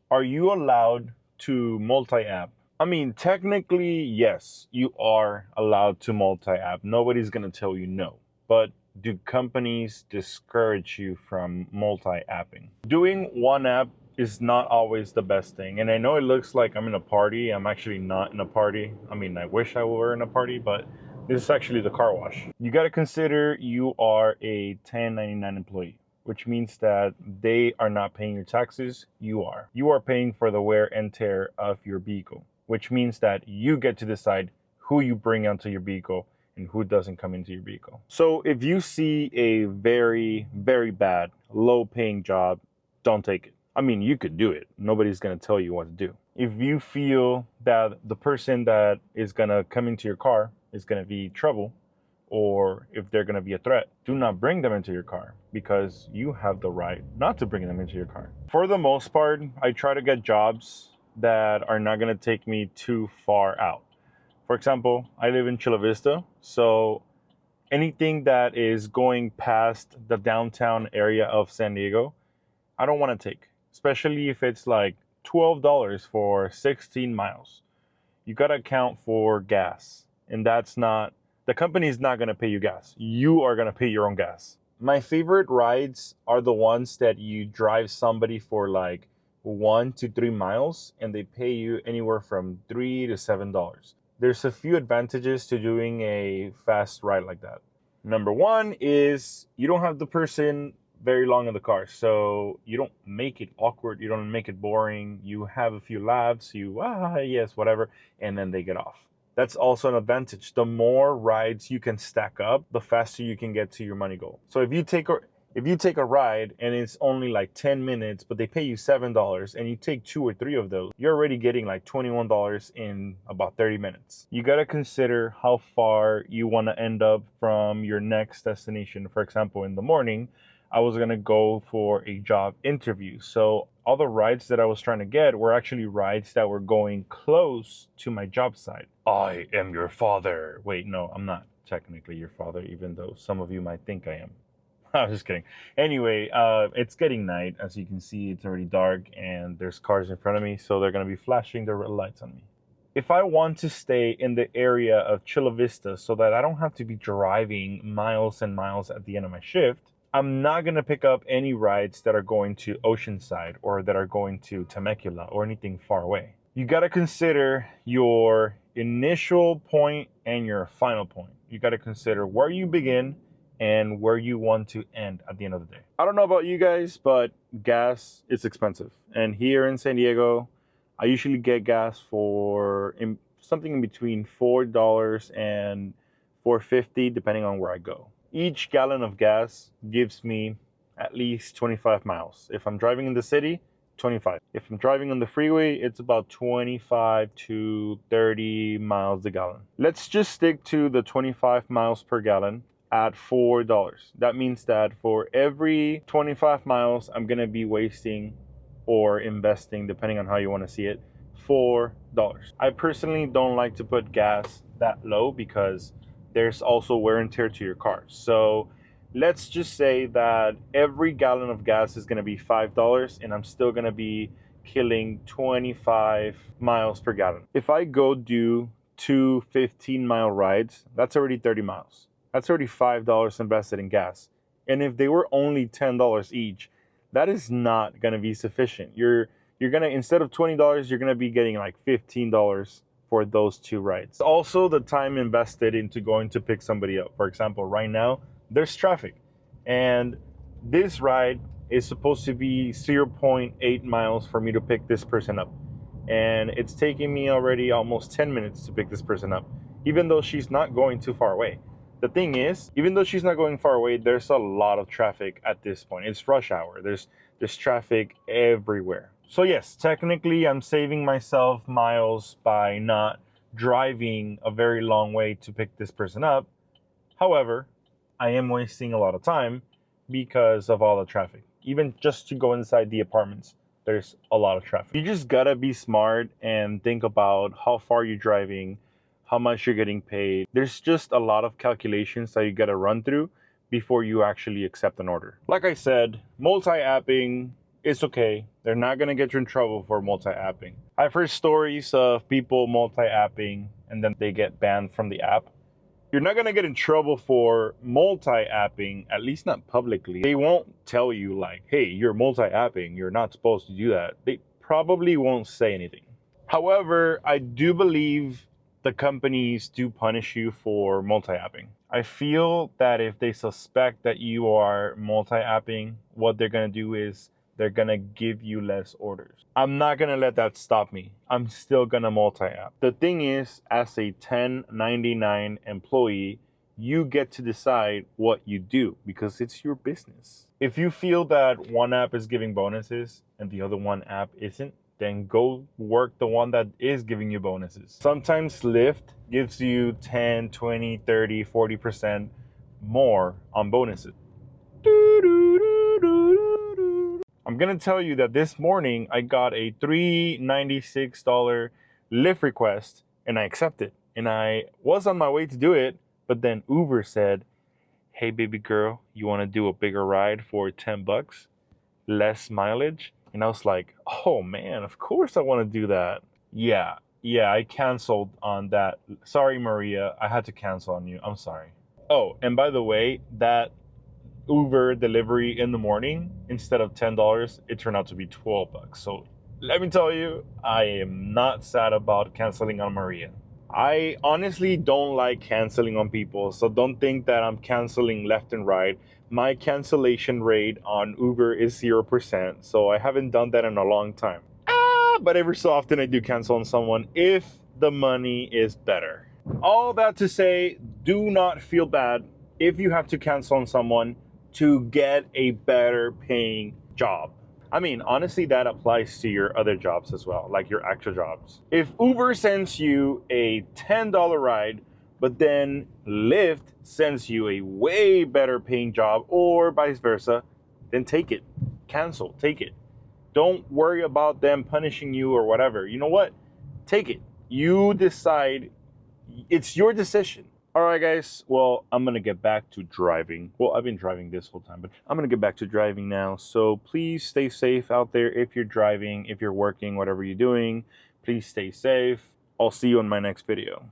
Are you allowed to multi-app? I mean, technically, yes, you are allowed to multi-app. Nobody's going to tell you no. But do companies discourage you from multi-apping? Doing one app is not always the best thing. And I know it looks like I'm in a party. I'm actually not in a party. I mean, I wish I were in a party, but this is actually the car wash. You got to consider you are a 1099 employee, which means that they are not paying your taxes, you are. You are paying for the wear and tear of your vehicle, which means that you get to decide who you bring onto your vehicle and who doesn't come into your vehicle. So if you see a very, very bad, low paying job, don't take it. I mean, you could do it. Nobody's gonna tell you what to do. If you feel that the person that is gonna come into your car is gonna be trouble, or if they're going to be a threat, do not bring them into your car because you have the right not to bring them into your car. For the most part, I try to get jobs that are not going to take me too far out. For example, I live in Chula Vista, so anything that is going past the downtown area of San Diego, I don't want to take, especially if it's like $12 for 16 miles. You got to account for gas, and the company is not going to pay you gas. You are going to pay your own gas. My favorite rides are the ones that you drive somebody for like 1 to 3 miles and they pay you anywhere from $3 to $7. There's a few advantages to doing a fast ride like that. Number one is you don't have the person very long in the car, so you don't make it awkward, you don't make it boring. You have a few laughs, yes, whatever, and then they get off. That's also an advantage. The more rides you can stack up, the faster you can get to your money goal. So if you take a ride and it's only like 10 minutes, but they pay you $7 and you take 2 or 3 of those, you're already getting like $21 in about 30 minutes. You got to consider how far you want to end up from your next destination. For example, in the morning, I was going to go for a job interview. So all the rides that I was trying to get were actually rides that were going close to my job site. I am your father. Wait, no, I'm not technically your father, even though some of you might think I am. I'm just kidding. Anyway, it's getting night. As you can see, it's already dark and there's cars in front of me, so they're going to be flashing their red lights on me. If I want to stay in the area of Chula Vista so that I don't have to be driving miles and miles at the end of my shift, I'm not going to pick up any rides that are going to Oceanside or that are going to Temecula or anything far away. You got to consider your initial point and your final point. You got to consider where you begin and where you want to end at the end of the day. I don't know about you guys, but gas is expensive. And here in San Diego, I usually get gas for something in between $4 and $4.50 depending on where I go. Each gallon of gas gives me at least 25 miles. If I'm driving in the city, 25. If I'm driving on the freeway, it's about 25 to 30 miles a gallon. Let's just stick to the 25 miles per gallon at $4. That means that for every 25 miles, I'm going to be wasting or investing, depending on how you want to see it, $4. I personally don't like to put gas that low because there's also wear and tear to your car. So let's just say that every gallon of gas is going to be $5 and I'm still going to be killing 25 miles per gallon. If I go do 2 15-mile rides, that's already 30 miles. That's already $5 invested in gas. And if they were only $10 each, that is not going to be sufficient. You're going to, instead of $20, you're going to be getting like $15 for those 2 rides. Also, the time invested into going to pick somebody up. For example, right now, there's traffic. And this ride is supposed to be 0.8 miles for me to pick this person up. And it's taking me already almost 10 minutes to pick this person up, even though she's not going too far away. The thing is, even though she's not going far away, there's a lot of traffic at this point. It's rush hour. There's traffic everywhere. So yes, technically I'm saving myself miles by not driving a very long way to pick this person up. However, I am wasting a lot of time because of all the traffic. Even just to go inside the apartments, there's a lot of traffic. You just gotta be smart and think about how far you're driving, how much you're getting paid. There's just a lot of calculations that you gotta run through before you actually accept an order. Like I said, multi-apping It's okay. They're not going to get you in trouble for multi-apping. I've heard stories of people multi-apping and then they get banned from the app. You're not going to get in trouble for multi-apping, at least not publicly. They won't tell you like, hey, you're multi-apping. You're not supposed to do that. They probably won't say anything. However, I do believe the companies do punish you for multi-apping. I feel that if they suspect that you are multi-apping, what they're going to do is they're going to give you less orders. I'm not going to let that stop me. I'm still going to multi-app. The thing is, as a 1099 employee, you get to decide what you do because it's your business. If you feel that one app is giving bonuses and the other one app isn't, then go work the one that is giving you bonuses. Sometimes Lyft gives you 10, 20, 30, 40% more on bonuses. I'm gonna tell you that this morning I got a $396 Lyft request and I accepted. And I was on my way to do it, but then Uber said, hey baby girl, you wanna do a bigger ride for $10? Less mileage? And I was like, oh man, of course I wanna do that. Yeah, I canceled on that. Sorry, Maria, I had to cancel on you. I'm sorry. Oh, and by the way, that Uber delivery in the morning, instead of $10, it turned out to be $12. So let me tell you, I am not sad about canceling on Maria. I honestly don't like canceling on people, so don't think that I'm canceling left and right. My cancellation rate on Uber is 0%, so I haven't done that in a long time. But every so often I do cancel on someone if the money is better. All that to say, do not feel bad if you have to cancel on someone to get a better paying job. I mean, honestly, that applies to your other jobs as well, like your actual jobs. If Uber sends you a $10 ride, but then Lyft sends you a way better paying job, or vice versa, then take it. Cancel, take it. Don't worry about them punishing you or whatever. You know what? Take it. You decide. It's your decision. All right, guys. Well, I'm going to get back to driving. Well, I've been driving this whole time, but I'm going to get back to driving now. So please stay safe out there if you're driving, if you're working, whatever you're doing. Please stay safe. I'll see you in my next video.